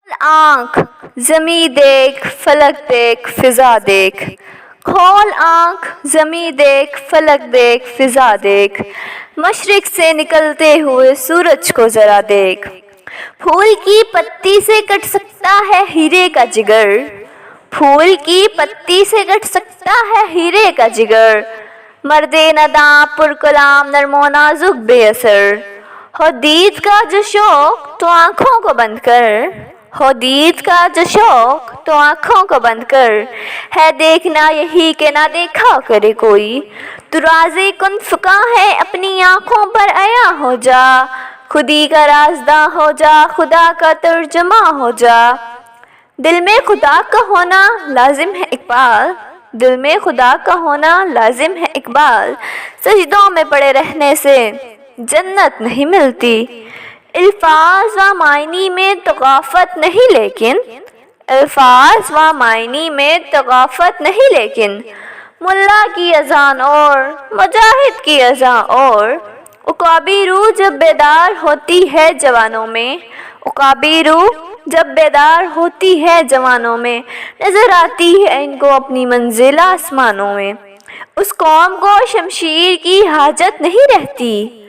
आंख ज़मीं देख, फलक देख, फिजा देख। खोल आंख ज़मीं देख, फलक देख, फिजा देख। मशरिक से निकलते हुए सूरज को ज़रा देख। फूल की पत्ती से कट सकता है हीरे का जिगर, फूल की पत्ती से कट सकता है हीरे का जिगर। मर्दे नदां पुरकलाम नरमो नाजुक बेअसर। हो दीद का जो शौक तो आँखों को बंद कर, हो दीद का जो शौक तो आँखों को बंद कर। है देखना यही कि ना देखा करे कोई, तू राज़े कुन फुका है अपनी आँखों पर आया हो जा। खुदी का राज़दा हो जा, खुदा का तर्जुमा हो जा। दिल में खुदा का होना लाजिम है इकबाल, दिल में खुदा का होना लाजिम है इकबाल। सजदों में पड़े रहने से जन्नत नहीं मिलती। अल्फाज व मायनी में तगाफत नहीं लेकिन, अल्फाज व मायनी में तगाफत नहीं लेकिन। मुल्ला की अजान और मुजाहिद की अजान और, उकाबी रूह जब बेदार होती है जवानों में, उकाबी रूह जब बेदार होती है जवानों में। नजर आती है इनको अपनी मंजिल आसमानों में। उस कौम को शमशीर की हाजत नहीं रहती,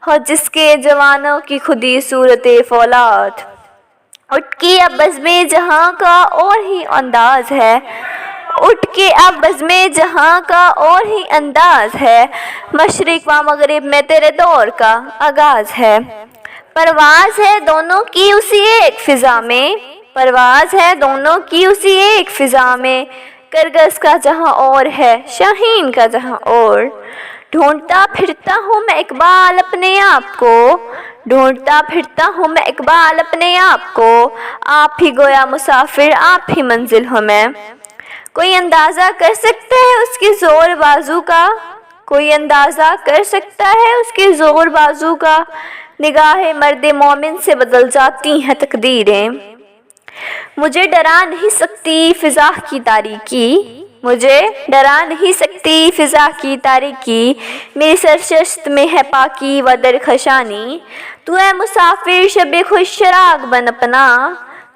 हो जिसके जवानों की खुदी सूरत फौलाद। उठ के अब बज़्मे जहाँ का और ही अंदाज है, उठ के अब बज़्मे जहाँ का और ही अंदाज है। मशरिक व मगरिब में तेरे दौर का आगाज़ है। परवाज़ है दोनों की उसी एक फ़िज़ा में, परवाज़ है दोनों की उसी एक फ़िज़ा में। करगस का जहाँ और है, शाहीन का जहाँ और। ढूंढता फिरता हूँ मैं इकबाल अपने आप को, ढूंढता फिरता हूँ मैं इकबाल अपने आप को। आप ही गोया मुसाफिर, आप ही मंजिल हूँ मैं। कोई अंदाज़ा कर सकता है उसकी ज़ोर बाजू का, कोई अंदाज़ा कर सकता है उसकी ज़ोर बाजू का। निगाहे मर्दे मोमिन से बदल जाती हैं तकदीरें। मुझे डरा नहीं सकती फ़िज़ा की तारीकी, मुझे डरा नहीं सकती फ़िज़ा की तारीकी। मेरी सरशस्त में है पाकी व दरखशानी। तू है मुसाफिर शब खुद चराग बन अपना,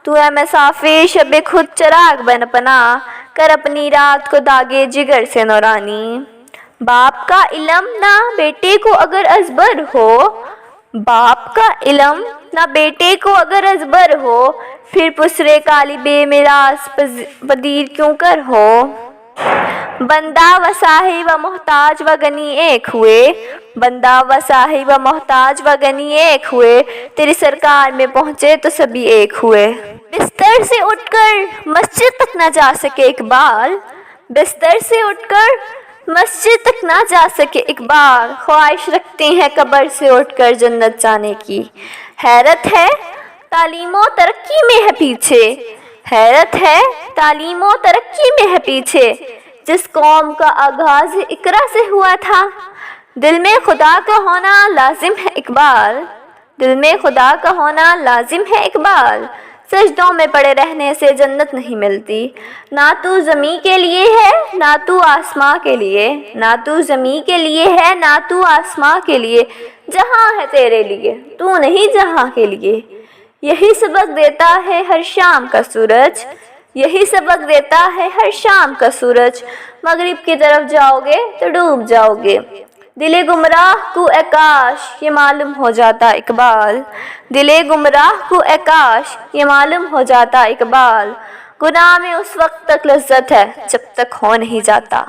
तू है मुसाफिर शब खुद चराग बन अपना। कर अपनी रात को दागे जिगर से नौरानी। बाप का इल्म ना बेटे को अगर अजबर हो, बाप का इल्म ना बेटे को अगर अजबर हो, फिर पुसरे कालिबे मिरास पदीर क्यों कर हो। बंदा व साहिब व मोहताज व गनी एक हुए, बंदा व साहिब व मोहताज व गनी एक हुए। तेरी सरकार में पहुँचे तो सभी एक हुए। बिस्तर से उठकर मस्जिद तक ना जा सके इकबाल, बिस्तर से उठकर मस्जिद तक ना जा सके इकबाल। ख्वाहिश रखते हैं कब्र से उठकर जन्नत जाने की। हैरत है तालीमो तरक्की में है पीछे, हैरत है तालीमो तरक्की में है पीछे। जिस कौम का आगाज़ इकरा से हुआ था। दिल में खुदा का होना लाजिम है इकबाल, दिल में खुदा का होना लाजिम है इकबाल। सजदों में पड़े रहने से जन्नत नहीं मिलती। ना तू ज़मीं के लिए है ना तू आसमां के लिए, ना तू ज़मीं के लिए है ना तू आसमां के लिए। जहाँ है तेरे लिए तू नहीं जहाँ के लिए। यही सबक देता है हर शाम का सूरज, यही सबक देता है हर शाम का सूरज। मगरिब की तरफ जाओगे तो डूब जाओगे। दिले गुमराह को आकाश ये मालूम हो जाता इकबाल, दिले गुमराह को आकाश ये मालूम हो जाता इकबाल। गुनाह में उस वक्त तक लज्जत है जब तक हो नहीं जाता।